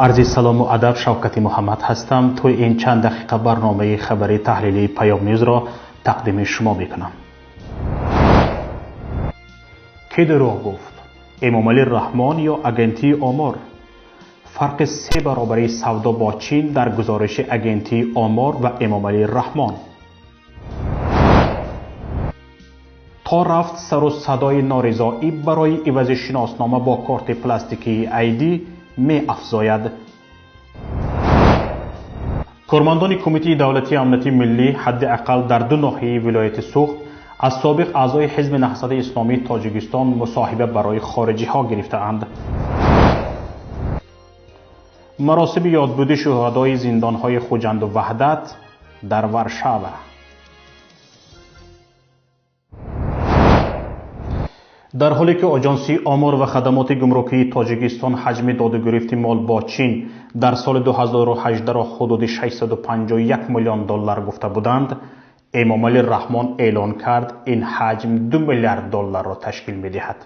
با عرض سلام و ادب شوکت محمد هستم. توی این چند دقیقه برنامه خبری تحلیلی پیام نیوز را تقدیم شما میکنم. کی دروغ گفت؟ امامعلی رحمان یا آگنتی آمار؟ فرق 3 برابری سودا با چین در گزارش آگنتی آمار و امامعلی رحمان. تا رفت سر و صدای نارضایی برای عوض شناسنامه با کارت پلاستیکی ایدی می افزاید. کارمندان کمیته دولتی امنیتی ملی حداقل در 2 ناحیه ولایت سوخت از سابق اعضای حزب نهضت اسلامی تاجیکستان مصاحبه برای خارجی ها گرفته‌اند. مراسم یادبود شهدای زندان های خوجند و وحدت در ورشاو. در حالی که آژانس آمار و خدمات گمرکی تاجیکستان حجم داد و گرفت مال با چین در سال 2018 را حدود 651 میلیون دلار گفته بودند، امامعلی رحمان اعلان کرد این حجم 2 میلیارد دلار را تشکیل می‌دهد.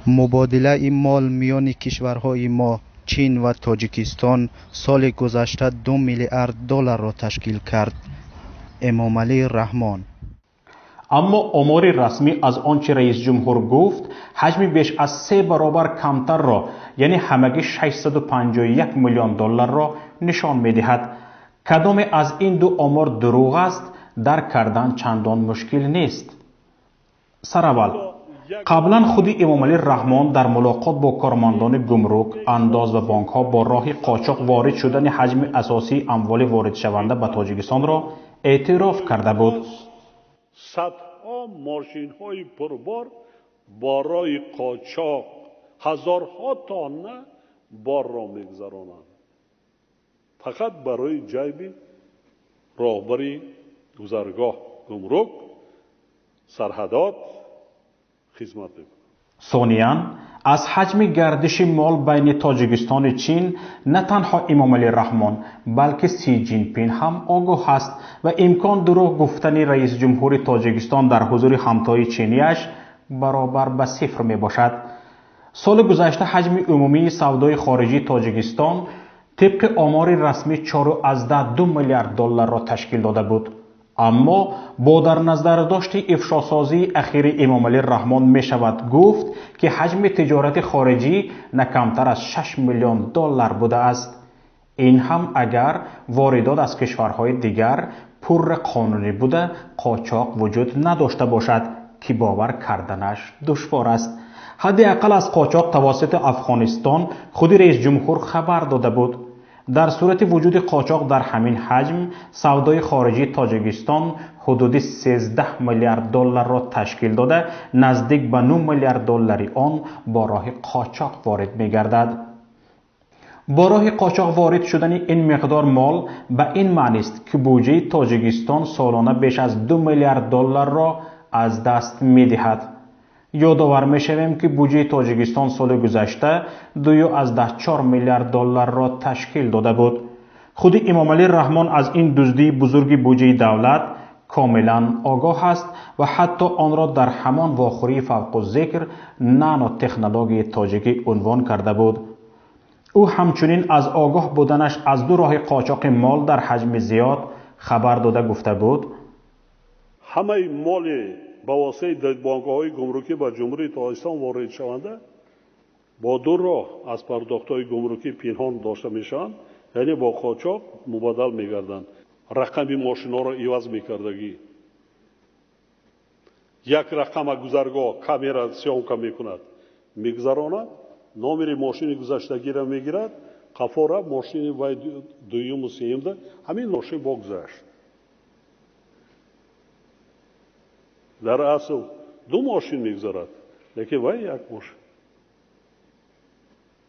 مبادله این مال میان کشورهای ما چین و تاجیکستان سال گذشته 2 میلیارد دلار را تشکیل کرد. امامعلی رحمان. اما آمار رسمی از آنچه رئیس جمهور گفت حجم بیش از 3 برابر کمتر را، یعنی همگی 651 میلیون دلار را نشان می‌دهد. کدام از این دو آمار دروغ است درک کردن چندان مشکل نیست. سراول، قبلا خود امامعلی رحمان در ملاقات با کارمندان گمرک، انداز و بانک ها با راه قاچاق وارد شدن حجم اساسی اموال وارد شونده به تاجیکستان را اعتراف کرده بود. صدها ماشین های پربار برای قاچاق هزارها تانه بار را میگذرانند، فقط برای جیب راهبری گذرگاه گمرک سرحدات خدمت می‌کند. ثانیاً از حجم گردش مال بین تاجیکستان و چین نه تنها امامعلی رحمان بلکه سی جین پین هم آگاه است و امکان دروغ گفتن رئیس جمهور تاجیکستان در حضور همتای چینیش برابر به صفر می باشد. سال گذشته حجم عمومی سودای خارجی تاجیکستان طبق آمار رسمی 4.2 میلیارد دلار را تشکیل داده بود. اما با در نظر داشت افشاسازی اخیر امامعلی رحمان می شود گفت که حجم تجارت خارجی نه کمتر از 6 میلیون دلار بوده است. این هم اگر واردات از کشورهای دیگر پر قانونی بوده قاچاق وجود نداشته باشد که باور کردنش دشوار است. حداقل از قاچاق توسط افغانستان خود رئیس جمهور خبر داده بود. در صورت وجود قاچاق در همین حجم سودای خارجی تاجیکستان حدود 13 میلیارد دلار را تشکیل داده نزدیک به 9 میلیارد دلاری آن با راه قاچاق وارد می گردد. با راه قاچاق وارد شدن این مقدار مال به این معنی است که بودجه تاجیکستان سالانه بیش از 2 میلیارد دلار را از دست می دهد. یادآور می شویم که بودجه تاجیکستان سال گذشته 2.4 میلیارد دلار را تشکیل داده بود. خود امامعلی رحمان از این دزدی بزرگ بودجه دولت کاملا آگاه است و حتی آن را در همان واخوری فوق الذکر نانو تکنولوژی تاجیکی عنوان کرده بود. او همچنین از آگاه بودنش از 2 راه قاچاق مال در حجم زیاد خبر داده گفته بود: همه مال با واسطه بانک‌های گمرکی به جمهوری تاجیکستان وارد شونده با 2 راه از پرداخت‌های گمرکی پنهان داشته میشن، یعنی با قاچاق مبادل میگردند. رقم ماشینا را عوض میکردگی، یک رقم گذرگاه کامera سیامکا میکند میگذراند، نامری ماشین گذشتگی را میگیرد، قفا را ماشین وای دویم و سوم ده همین ماشین بگذشت. در اصل 2 ماشین میگذارد، لیکن وای یک ماشین.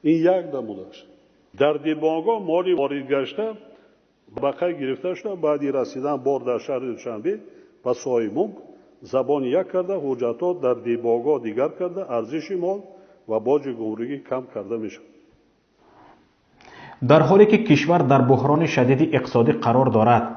این یک نمودش. در دیبانگا مالی وارد گشته بقیه گرفته شده، بعدی رسیدن بار در شهر دوشنبه و سایمونگ زبان یک کرده، حجتات در دیبانگا دیگر کرده، ارزش مال و باج گمرکی کم کرده میشه. در حالی که کشور در بحران شدید اقتصادی قرار دارد،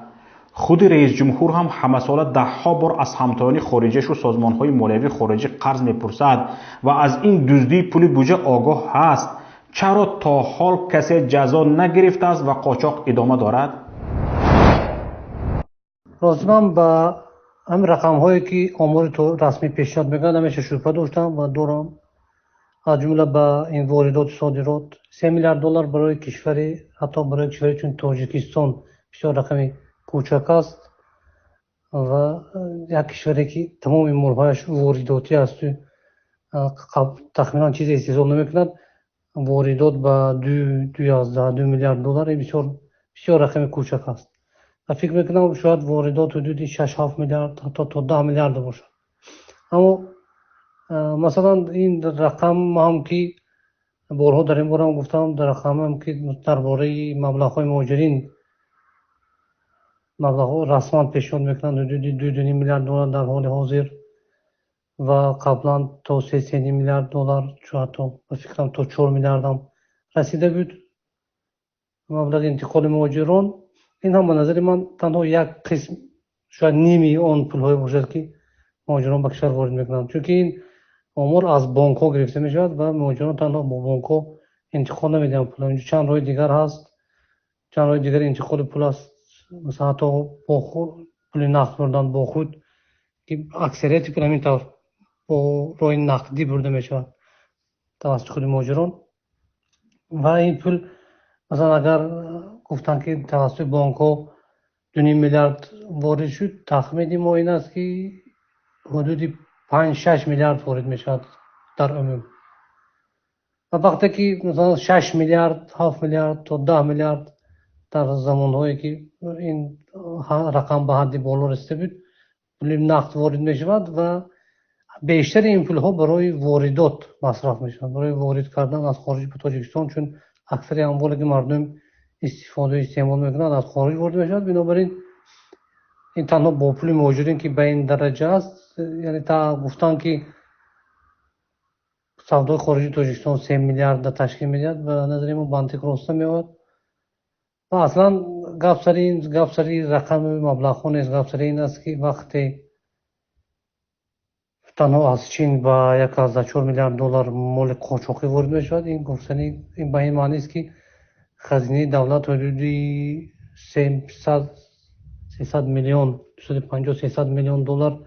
خود رئیس جمهور هم همه ساله 10 بار از همتایان خارجیش و سازمان‌های مالیوی خارجی قرض می‌پرسد و از این دزدی پول بودجه آگاه هست. چرا تا حال کسی جزا نگرفته است و قاچاق ادامه دارد؟ من با هم رقم هایی که آمار تو رسمی پیشنهاد میگن همیشه شبهه داشتم و دارم. از جمله با این واردات و صادرات 3 میلیارد دلار برای کشوری، حتی برای کشوری چون تاجیکستان بسیار رقم کوچک است و یک کشوری که تمام مالهایش وارداتی است، تخمینا چیزی استحصال نمیکند. واردات با 2 میلیارد دلار بسیار رقم کوچک است. فکر میکنم شاید واردات حدود 6-7 میلیارد حتی تا 10 میلیارد باشد. اما مثلا این رقم هم که بارها در این باره هم گفتم، در رقم هم که درباره مبلغ‌های مهاجرین مبلغ رسما پیشنهاد میکنند حدود 2.5 میلیارد دلار در حال حاضر و قبلا تا 3 میلیارد دلار شاید تا فکرم تا 4 میلیارد هم رسیده بود مبلغ انتقال مهاجران. این هم به نظر من تنها یک قسم شاید نیمی آن پول‌های باشد که مهاجران به کشور وارد میکنند، چون که این آمار از بانک ها گرفته میشود و مهاجران تنها با بانک ها انتقال نمیدن پول. اینجا چند راه دیگر هست، چند راه دیگر انتقال پول است، مثلا حتی با خود پول نقد بردن با خود که اکثریت پول همین طور با راه نقدی برده میشود توسط خود مهاجران. و این پول مثلا اگر گفتن که توسط بانک ها 2.5 میلیارد وارد شد، تخمین ما این است که حدود 5-6 میلیارد وارد میشود در عموم. و وقتی که مثلا 6 میلیارد 7 میلیارد تا 10 میلیارد در زمانهایی که این رقم به حد بالا رسیده بود پول نقد وارد میشود و بیشتر این پول ها برای واردات مصرف میشود، برای وارد کردن از خارج به تاجیکستان، چون اکثر اموالی که مردم استعمال میکنند از خارج وارد میشود. بنابراین این تنها با پول مهاجرین که به این درجه است، یعنی تا گفتن که سودای خارجی تاجیکستان 3 میلیارد تشکیل میدهد، به نظر ما منطق راسته میاد و اصلا گپ سری رقم مبلغ ها نیست. گپ سری این است که وقتی تنها از چین با 1.4 میلیارد دلار مال قاچاقی وارد میشود، این گفتنی این به این معنی است که خزینه دولت حدود 300 میلیون 250-300 میلیون دلار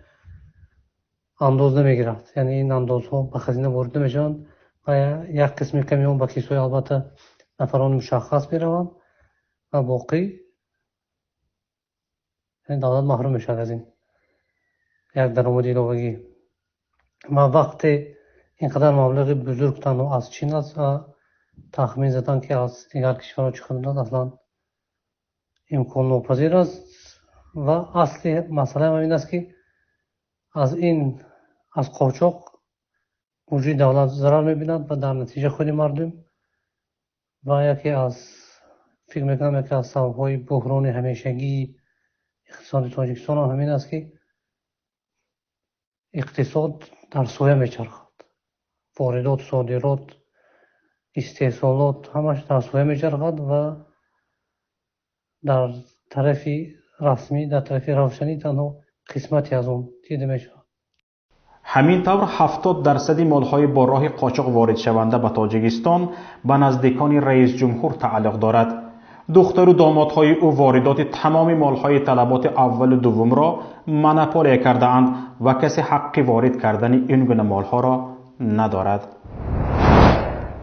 انداز نمیگیرد. یعنی این اندازها به خزینه وارد نمیشوند و یک قسم کمی اون به کیسهای البته نفران مشخص میروند و باقی یعنی دولت محروم میشد از این یک درآمد اضافی. و وقتی اینقدر مبلغ بزرگ تنها از چین است و تخمین زدن که از دیگر کشورها چقدر داد اصلا امکان ناپذیر است. و اصلی مسئله این است که از قاچاق وجود دولت ضرر میبیند و در نتیجه خود مردم. و یکی از فکر میکنم یکی از سبب‌های بحران همیشگی اقتصاد تاجیکستان همین است که اقتصاد در سایه میچرخد، واردات، صادرات، استحصالات همش در سایه میچرخد و در طرف رسمی، در طرف روشنی تنها قسمتی از اون دیده میشود. همین طور 70% مالهای با راه قاچاق وارد شونده به تاجیکستان به نزدیکان رئیس جمهور تعلق دارد. دختر و دامادهای او واردات تمام مالهای طلبات اول و دوم را مونوپولی کرده اند و کسی حق وارد کردن این گونه مالها را ندارد.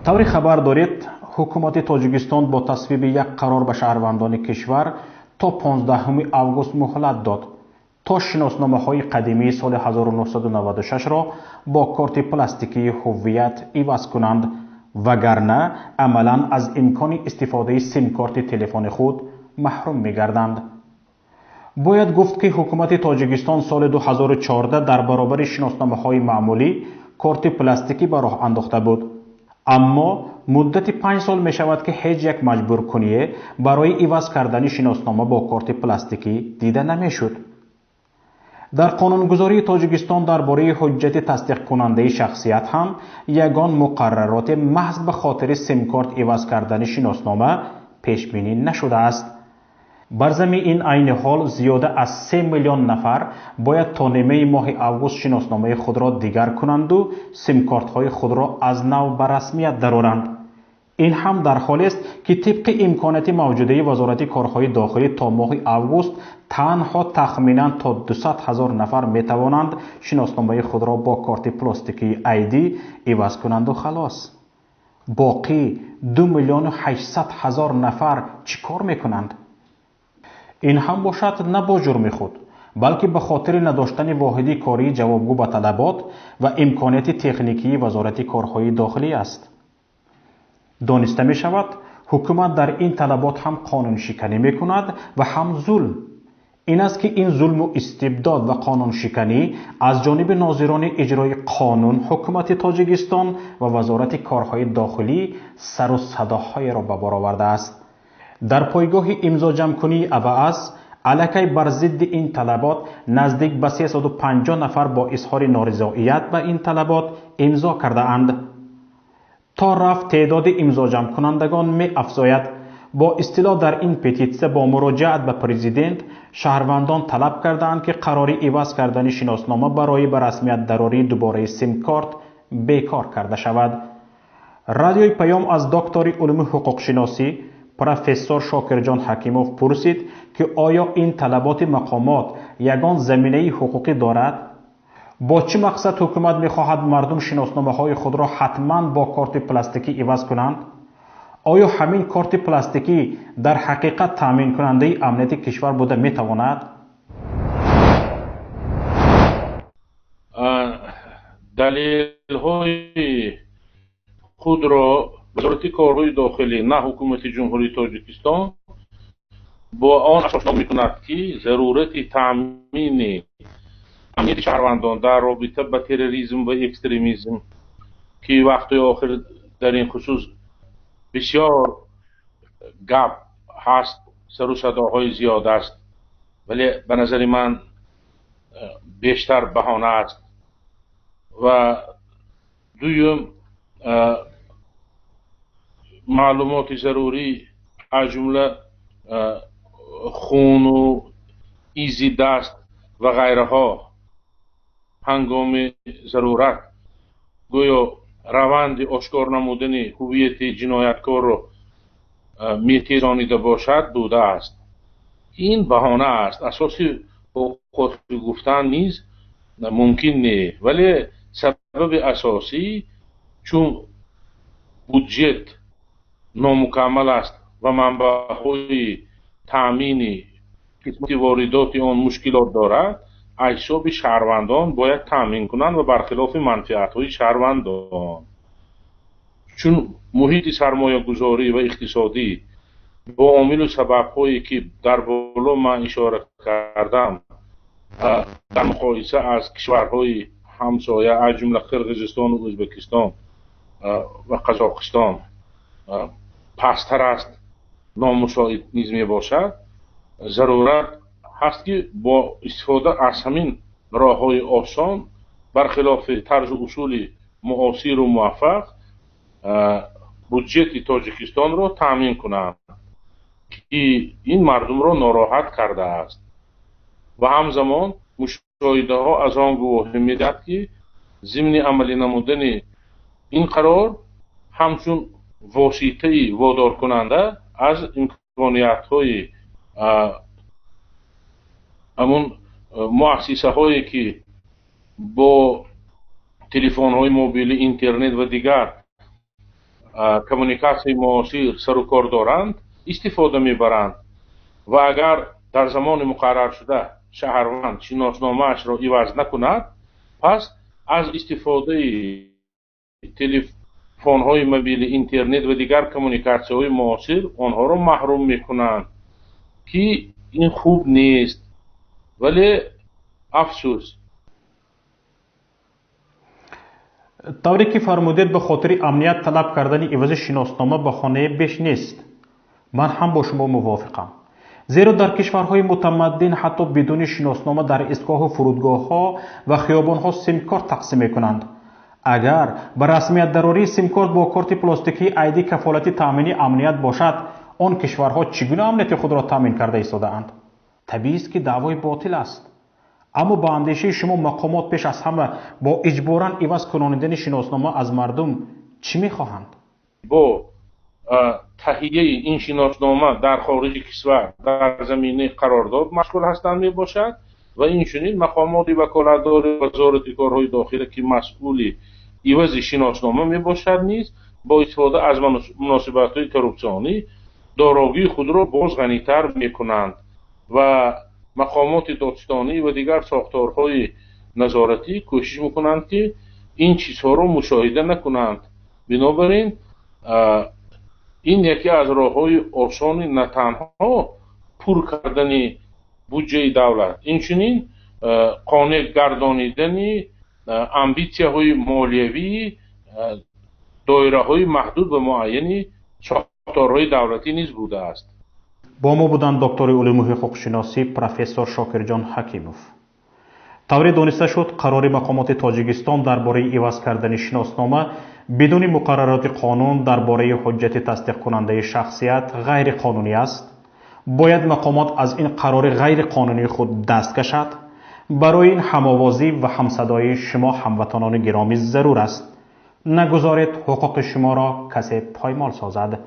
طوری خبر دارید حکومت تاجیکستان با تصویب یک قرار به شهروندان کشور تا 15 آگوست مهلت داد تا شناسنامه‌های قدیمی سال 1996 را با کارت پلاستیکی هویت عوض کنند، وگرنه عملاً از امکان استفاده سیم کارت تلفن خود محروم می‌گردند. باید گفت که حکومت تاجیکستان سال 2014 در برابر شناسنامه‌های معمولی کارت پلاستیکی به راه انداخته بود، اما مدت 5 سال می شود که هیچ یک مجبور کنیه برای عوض کردن شناسنامه با کارت پلاستیکی دیده نمی شد. در قانونگذاری تاجیکستان درباره حجت تصدیق کننده شخصیت هم یگان مقررات محض به خاطر سیم کارت عوض کردن شناسنامه پیش بینی نشده است. بر زمین این عین حال زیاده از 3 میلیون نفر باید تا نیمه ماه آگوست شناسنامه خود را دیگر کنند و سیم کارت های خود را از نو به رسمیت درآورند. این هم در حالی است که طبق امکانات موجوده وزارت کارهای داخلی تا ماه اوگوست تنها تخمینا تا 200,000 نفر می توانند شناسنامه خود را با کارت پلاستیکی ایدی عوض کنند و خلاص. باقی 2,800,000 نفر چیکار میکنند؟ این هم باشد نه با جرم خود، بلکه به خاطر نداشتن واحدی کاری جوابگو به طلبات و امکانات تکنیکی وزارت کارهای داخلی است. دانسته می شود حکومت در این طلبات هم قانون شکنی می کند و هم ظلم. این است که این ظلم و استبداد و قانون شکنی از جانب ناظران اجرای قانون حکومت تاجیکستان و وزارت کارهای داخلی سر و صداهای را به بار آورده است. در پایگاه امضا جمع کنی ابعث علیکی بر ضد این طلبات نزدیک به 350 نفر با اظهار نارضایت به این طلبات امضا کرده اند. تا رفت تعداد امضا جمع کنندگان می افزاید. با اصطلاح در این پتیسیون با مراجعت به پرزیدنت شهروندان طلب کردند که قراری عوض کردن شناسنامه برای به رسمیت درآوری دوباره سیم کارت بیکار کرده شود. رادیوی پیام از دکتر علوم حقوق شناسی پروفسور شاکرجان حکیموف پرسید که آیا این طلبات مقامات یگان زمینه حقوقی دارد؟ با چه مقصد حکومت می‌خواهد مردم شناسنامه‌های خود را حتما با کارت پلاستیکی عوض کنند؟ آیا همین کارت پلاستیکی در حقیقت تامین کننده امنیت کشور بوده میتواند؟ دلیل‌های خود را وزارت کارهای داخلی نه حکومت جمهوری تاجیکستان با آن اساس می‌کند که ضرورت تامین امنیت شهروندان در رابطه با تروریسم و اکستریمیسم که وقتی آخر در این خصوص بسیار گپ هست، سر و صداهای زیاد است، ولی به نظر من بیشتر بهانه است. و دویم معلومات ضروری از جمله خون و ایزی دست و غیره ها هنگام ضرورت گویا روند آشکار نمودن هویت جنایتکار را میتیزانیده باشد بوده است. این بهانه است، اساسی حقوق گفتن نیز ممکن نه، ولی سبب اساسی چون بودجت نامکمل است و منبع‌های تأمین قسمت واردات آن مشکلات دارد، حساب شهروندان باید تأمین کنند و برخلاف منفعت‌های شهروندان. چون محیط سرمایه گذاری و اقتصادی با عامل و سبب‌هایی که در بالا من اشاره کردم در مقایسه از کشورهای همسایه از جمله قرقیزستان و ازبکستان و قزاقستان پستر است، نامساعد نیز می باشد، ضرورت هست که با استفاده از همین راه‌های آسان برخلاف طرز اصول معاصر و موفق بودجت تاجیکستان را تامین کنند که این مردم را ناراحت کرده است و همزمان مشاهده ها از آن گواهی می‌دهد که ضمن عملی نمودن این قرار همچون واسطه‌ای وادار کننده از امکانیت‌های همون مؤسسه هایی که با تلفن های موبیل، اینترنت و دیگر کمونیکاسیون معاصر سر و کار دارند استفاده میبرند و اگر در زمان مقرر شده شهروند شناسنامه اش را عوض نکند، پس از استفاده تلفن های موبیل، اینترنت و دیگر کمونیکاسیون های معاصر آنها را محروم میکنند که این خوب نیست. ولی افسوس طوری که فرمودید به خاطر امنیت طلب کردن عوض شناسنامه بهانه بیش نیست. من هم با شما موافقم، زیرا در کشورهای متمدن حتی بدون شناسنامه در ایستگاه و فرودگاه ها و خیابان ها سیم کارت تقسیم میکنند. اگر به رسمیت درآوری سیم کارت با کارت پلاستیکی ایدی کفالت تامین امنیت باشد، آن کشورها چگونه امنیت خود را تامین کرده ایستاده اند؟ طبیعی است که دعوای باطل است. اما با اندیشه شما مقامات پیش از همه با اجباراً عوض کناندن شناسنامه از مردم چی میخواهند؟ با تهیه این شناسنامه در خارج کشور در زمینه قرارداد مشغول هستند می باشد و اینچنین مقامات وکالتدار وزارت کارهای داخلی که مسئول عوض شناسنامه می باشد نیز با استفاده از مناسبت‌های کرپسیونی دارایی خود را باز غنی‌تر می کنند و مقامات دادستانی و دیگر ساختارهای نظارتی کوشش میکنند که این چیزها را مشاهده نکنند. بنابراین این یکی از راه‌های آسان نه تنها پر کردن بودجه دولت، اینچنین قانع گردانیدن امبیسی‌های مالیوی دایره‌های محدود و معین ساختارهای دولتی نیز بوده است. با ما بودند دکتر علوم حقوق شناسی پروفسور شاکرجان حکیموف. طوری دانسته شد قرار مقامات تاجیکستان درباره عوض کردن شناسنامه بدون مقررات قانون درباره حجت تصدیق کننده شخصیت غیر قانونی است. باید مقامات از این قرار غیر قانونی خود دست کشد. برای این هم‌آوازی و همصدایی شما هموطنان گرامی ضرور است. نگذارید حقوق شما را کسی پایمال سازد.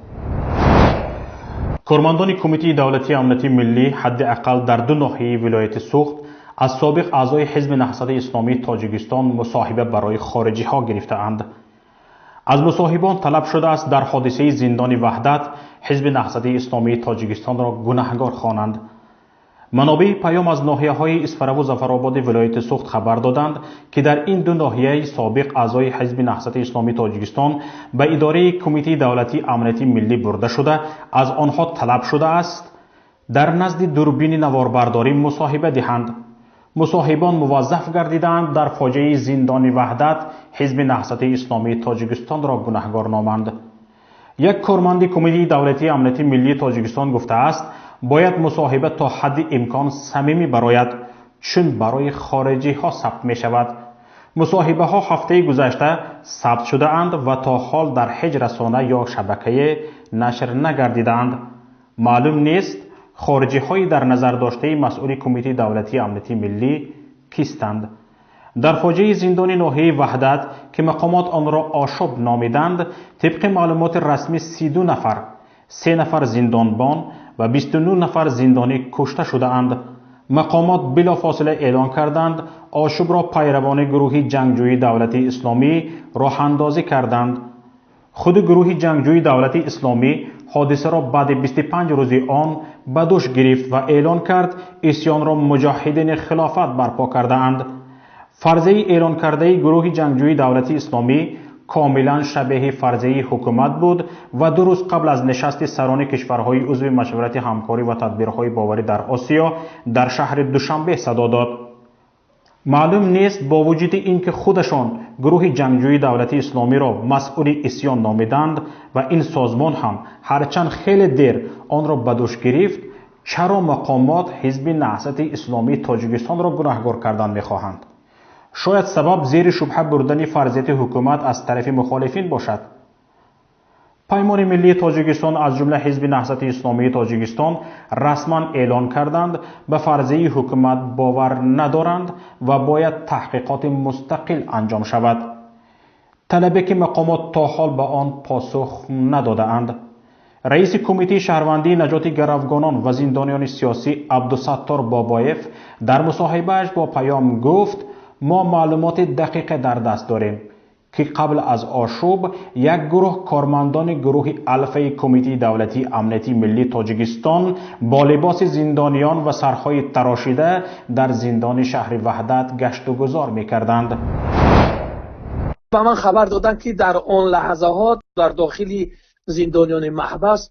کارمندان کمیته دولتی امنیتی ملی حداقل در 2 ناحیه ولایت سوخت از سابق اعضای حزب نهضت اسلامی تاجیکستان مصاحبه برای خارجی ها گرفته‌اند. از مصاحبان طلب شده است در حادثه زندان وحدت حزب نهضت اسلامی تاجیکستان را گناهکار خوانند. منابع پیام از ناحیه‌های اسفره و ظفرآباد ولایت سوخت خبر دادند که در این 2 ناحیه سابق اعضای حزب نهضت اسلامی تاجیکستان به اداره کمیته دولتی امنیتی ملی برده شده از آنها طلب شده است در نزد دوربین نواربرداری مصاحبه دهند. مصاحبان موظف گردیدند در فاجعه زندان وحدت حزب نهضت اسلامی تاجیکستان را گناهکار نامند. یک کارمند کمیته دولتی امنیتی ملی تاجیکستان گفته است باید مصاحبه تا حد امکان صمیمی براید چون برای خارجی ها ثبت می شود. مصاحبه ها هفته گذشته ثبت شده اند و تا حال در هیچ رسانه یا شبکه نشر نگردیدند. معلوم نیست خارجی های در نظر داشته مسئول کمیته دولتی امنیتی ملی کیستند. در فاجعه زندان ناحیه وحدت که مقامات آن را آشوب نامیدند طبق معلومات رسمی 32 نفر 3 نفر زندانبان و 29 نفر زندانی کشته شده اند. مقامات بلافاصله اعلان کردند آشوب را پیروان گروه جنگجوی دولتی اسلامی راه اندازی کردند. خود گروه جنگجوی دولتی اسلامی حادثه را بعد 25 روز آن به دوش گرفت و اعلان کرد عصیان را مجاهدین خلافت برپا کرده اند. فرضیه اعلان کرده گروه جنگجوی دولتی اسلامی کاملا شبیه فرضیه حکومت بود و 2 روز قبل از نشست سران کشورهای عضو مشورت همکاری و تدبیرهای باوری در آسیا در شهر دوشنبه صدا داد. معلوم نیست با وجود اینکه خودشان گروه جنگجوی دولتی اسلامی را مسئول عصیان نامیدند و این سازمان هم هرچند خیلی دیر آن را به دوش گرفت چرا مقامات حزب نهضت اسلامی تاجیکستان را گناهکار کردن می‌خواهند؟ شاید سبب زیر شبهه بردن فرضیت حکومت از طرف مخالفین باشد. پیمان ملی تاجیکستان از جمله حزب نهضت اسلامی تاجیکستان رسما اعلان کردند به فرضیه حکومت باور ندارند و باید تحقیقات مستقل انجام شود. طلبی که مقامات تا حال به آن پاسخ نداده اند. رئیس کمیته شهروندی نجات گروگانان و زندانیان سیاسی عبدالستار بابایف در مصاحبه‌اش با پیام گفت ما معلومات دقیق در دست داریم که قبل از آشوب یک گروه کارمندان گروه الفه کمیته دولتی امنیتی ملی تاجیکستان با لباس زندانیان و سرهای تراشیده در زندان شهر وحدت گشت و گذار می‌کردند. به من خبر دادند که در آن لحظات در داخل زندانیان محبس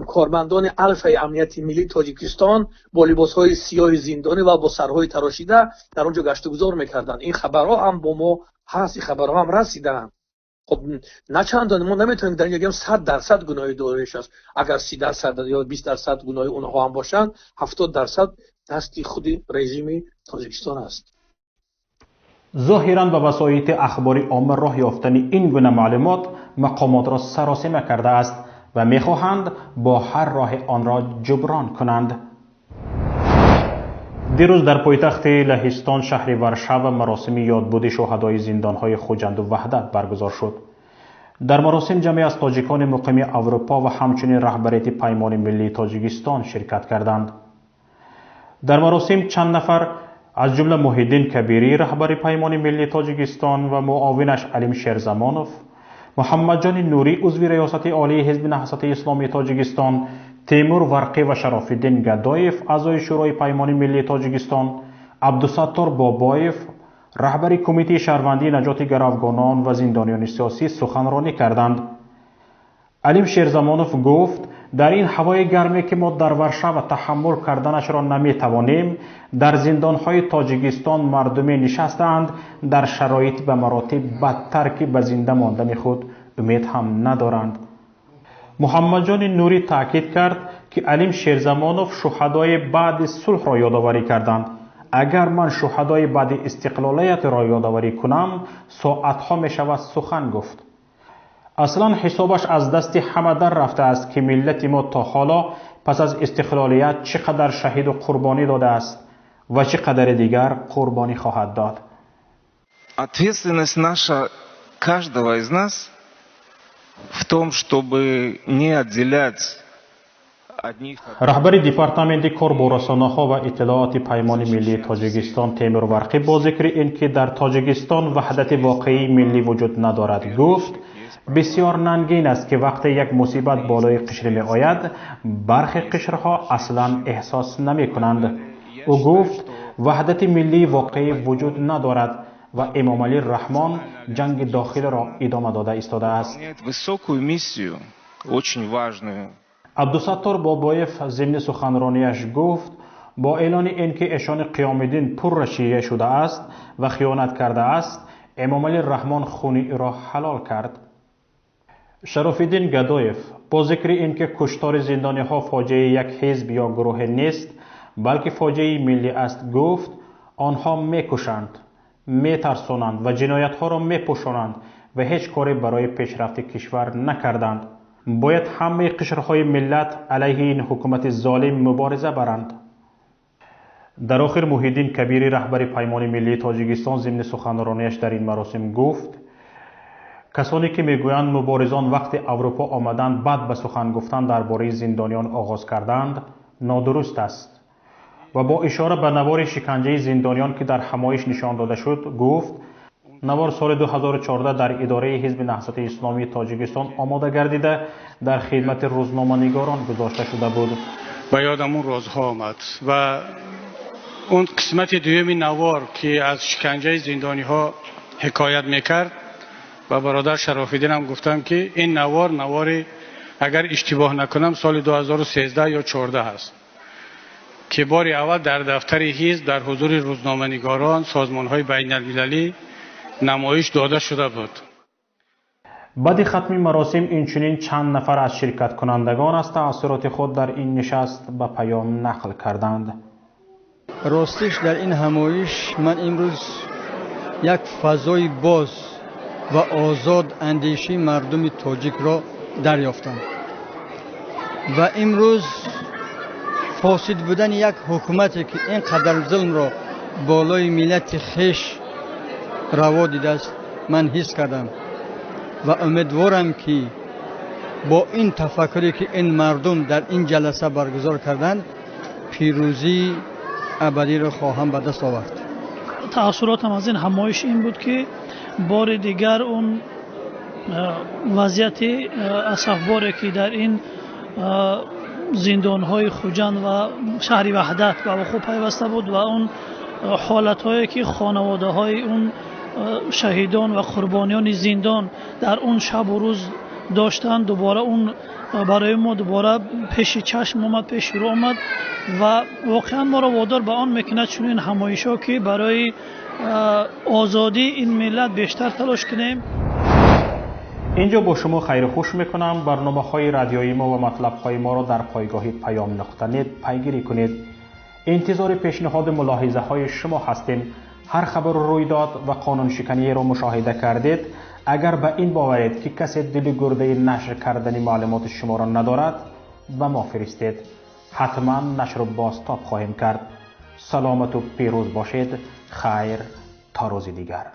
کارمندان الفه امنیتی ملی تاجیکستان با لباس‌های سیاه زندانی و با سرهای تراشیده در اونجا گشت و گذار می‌کردند. این خبرها هم با ما هست، این خبرها هم رسیدند. خب نه چندان ما نمیتونیم در اینجا بگیم 100% گناه داعش است. اگر 30% یا 20% گناه اونها هم باشند 70% دست خود رژیم تاجیکستان است. ظاهراً به وسایط اخباری عامه راه یافتن این گونه معلومات مقامات را سراسیمه کرده است و می‌خواهند با هر راه آن را جبران کنند. دیروز در پایتخت لهستان شهر ورشو مراسم یادبود شهدای زندان‌های خوجند و وحدت برگزار شد. در مراسم جمعی از تاجیکان مقیم اروپا و همچنین رهبریت پیمان ملی تاجیکستان شرکت کردند. در مراسم چند نفر از جمله محیدین کبیری رهبر پیمان ملی تاجیکستان و معاونش علیم شیرزمانوف، محمد جان نوری عضو ریاست عالی حزب نهضت اسلامی تاجیکستان، تیمور ورقی و شرف الدین گدایف اعضای شورای پیمان ملی تاجیکستان، عبدالستار بابایف رهبر کمیته شهروندی نجات گروگانان و زندانیان سیاسی سخنرانی کردند. علیم شیرزمانوف گفت در این هوای گرمی که ما در ورشه و تحمل کردنش را نمی توانیم، در زندانهای تاجیکستان مردمی نشستند در شرایط به مراتب بدتر که به زنده ماندن خود امید هم ندارند. محمد جان نوری تاکید کرد که علیم شیرزمانوف شهدای بعد صلح را یادآوری کردند. اگر من شهدای بعد استقلالیت را یادآوری کنم ساعتها می شود سخن گفت. اصلا حسابش از دست همه در رفته است که ملت ما تا حالا پس از استقلالیت چقدر شهید و قربانی داده است و چقدر دیگر قربانی خواهد داد. Ответственность наша каждого из нас в том, чтобы не отделять رهبر دیپارتمنت کار با رسانه‌ها و اطلاعات پیمان ملی تاجیکستان تیمور ورقی با ذکر اینکه در تاجیکستان وحدت واقعی ملی وجود ندارد گفت بسیار ننگین است که وقتی یک مصیبت بالای قشر می آید برخی قشرها اصلا احساس نمی کنند. او گفت وحدت ملی واقعی وجود ندارد و امام علی رحمان جنگ داخل را ادامه داده ایستاده است. عبدالستار بابایف ضمن سخنرانیش گفت با اعلان اینکه ایشان قیام الدین پر شیعه شده است و خیانت کرده است امام علی رحمان خون او را حلال کرد. شرف الدین گدایف با ذکر اینکه کشتار زندانی ها فاجعه یک حزب یا گروه نیست بلکه فاجعه ملی است گفت آنها میکشند، میترسانند و جنایت ها را میپوشانند و هیچ کاری برای پیشرفت کشور نکردند. باید همه قشرهای ملت علیه این حکومت ظالم مبارزه برند. در آخر محیدین کبیری رهبر پیمان ملی تاجیکستان ضمن سخنرانیش در این مراسم گفت کسانی که میگویند مبارزان وقتی اروپا آمدند بعد به سخن گفتن درباره زندانیان آغاز کردند نادرست است و با اشاره به نوار شکنجه زندانیان که در همایش نشان داده شد گفت نوار سال 2014 در اداره حزب نهضت اسلامی تاجیکستان آماده گردیده در خدمت روزنامه‌نگاران گذاشته شده بود. و یادم اون روزها آمد و اون قسمت دوم نوار که از شکنجه زندانی ها حکایت میکرد و برادر شرف الدین هم گفتم که این نوار اگر اشتباه نکنم سال 2013 یا 14 هست که بار اول در دفتر حزب در حضور روزنامه‌نگاران سازمان های بین المللی نمایش داده شده بود. بعد ختم مراسم اینچنین چند نفر از شرکت کنندگان از تأثیرات خود در این نشست به پیام نقل کردند. راستش در این همایش من امروز یک فضای باز و آزاد اندیشی مردم تاجیک را دریافتم و امروز فاسد بودن یک حکومتی که اینقدر ظلم را بالای ملت خیش روا دیده است من حس کردم و امیدوارم که با این تفکری که این مردم در این جلسه برگزار کردند پیروزی ابدی را خواهم به دست آورد. تأثیراتم از این همایش این بود که بار دیگر اون وضعیت اسفباری که در این زندان‌های خوجند و شهر وحدت به خود پیوسته بود و اون حالت‌هایی که خانواده‌های اون شهیدان و قربانیان زندان در اون شب و روز داشتن دوباره اون برای ما دوباره پیش چشم آمد، پیش رو آمد و واقعا ما را وادار به آن میکند چون این همایش‌ها که برای آزادی این ملت بیشتر تلاش کنیم. اینجا با شما خیر خوش میکنم. برنامه‌های رادیویی ما و مطلب‌های ما را در پایگاه پیام.net پیگیری کنید. انتظار پیشنهاد ملاحظه‌های شما هستیم. هر خبر رویداد و قانون شکنی را مشاهده کردید اگر به این باورید که کسی دل گرده نشر کردن معلومات شما را ندارد به ما فرستید. حتما نشر را بازتاب خواهیم کرد. سلامت و پیروز باشید. خیر تا روز دیگر.